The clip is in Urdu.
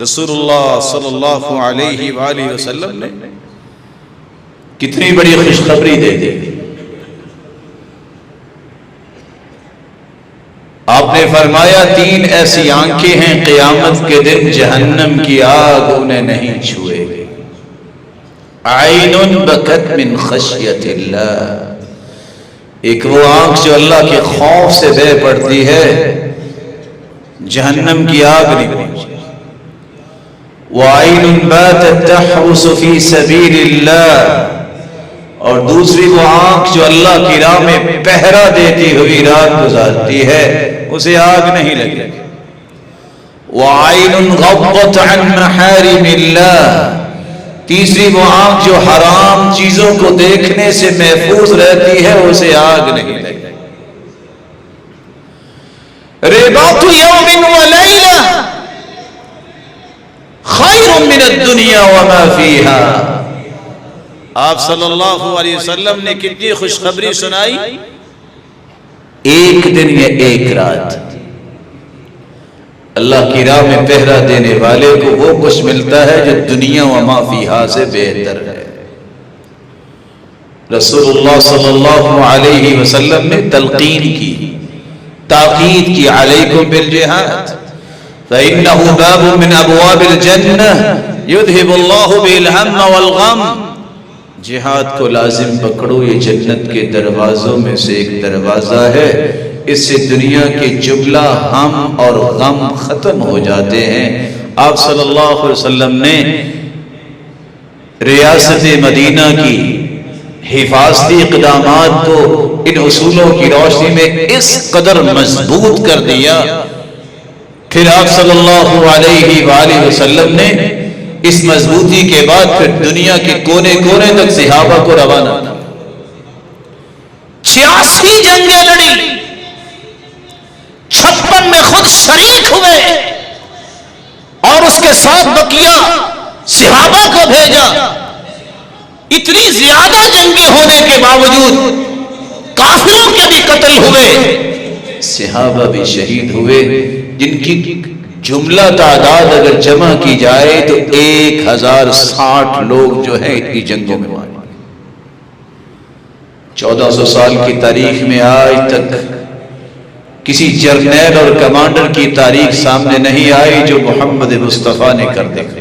رسول اللہ صلی اللہ علیہ وآلہ وسلم نے کتنی بڑی خوشخبری دے دی. آپ نے فرمایا 3 ایسی آنکھیں ہیں قیامت کے دن جہنم کی آگ انہیں نہیں چھوئے گی. عین بکت من خشیت اللہ، ایک وہ آنکھ جو اللہ کے خوف سے بہہ پڑتی ہے، جہنم کی آگ نہیں پہنچی. وَعَيْنٌ بَاتَتْ تَحْرُسُ فِي سَبِيلِ اللَّهِ، اور دوسری وہ آنکھ جو اللہ کی راہ میں پہرا دیتی ہوئی رات گزارتی ہے، اسے آگ نہیں لگے. وَعَيْنٌ غَضَّتْ عَنْ مَحَارِمِ اللَّهِ، تیسری وہ آنکھ جو حرام چیزوں کو دیکھنے سے محفوظ رہتی ہے، اسے آگ نہیں لگے. رِبَاطُ يَوْمٍ وَلَيْلَةٍ خَيْرٌ مِّنَ الدُّنْيَا وَمَا فِيهَا. آپ صلی اللہ علیہ وسلم نے کتنی خوشخبری سنائی. ایک دن یا ایک رات اللہ کی راہ میں پہرا دینے والے کو وہ کچھ ملتا ہے جو دنیا وما فیہا سے بہتر ہے. رسول اللہ صلی اللہ علیہ وسلم نے تلقین کی، تاکید کی، علیکم بالجہاد فإنہ باب من ابواب الجنہ یذہب اللہ بہ الہم والغم. جہاد کو لازم پکڑو، یہ جنت کے دروازوں میں سے ایک دروازہ ہے، اس سے دنیا کے جملہ ہم اور غم ختم ہو جاتے ہیں. آپ صلی اللہ علیہ وسلم نے ریاست مدینہ کی حفاظتی اقدامات کو ان اصولوں کی روشنی میں اس قدر مضبوط کر دیا. پھر آپ صلی اللہ علیہ وآلہ وسلم نے اس مضبوطی کے بعد پھر دنیا کے کونے کونے تک صحابہ کو روانہ کیا. 86 جنگیں لڑی، 56 میں خود شریک ہوئے اور اس کے ساتھ بقیہ صحابہ کو بھیجا. اتنی زیادہ جنگیں ہونے کے باوجود کافروں کے بھی قتل ہوئے، صحابہ بھی شہید ہوئے، جن کی جملہ تعداد اگر جمع کی جائے تو 1060 لوگ جو ہیں اتنی جنگوں میں مارے. 1400 سال کی تاریخ میں آج تک کسی جرنیل اور کمانڈر کی تاریخ سامنے نہیں آئی جو محمد مصطفیٰ نے کر دکھائی.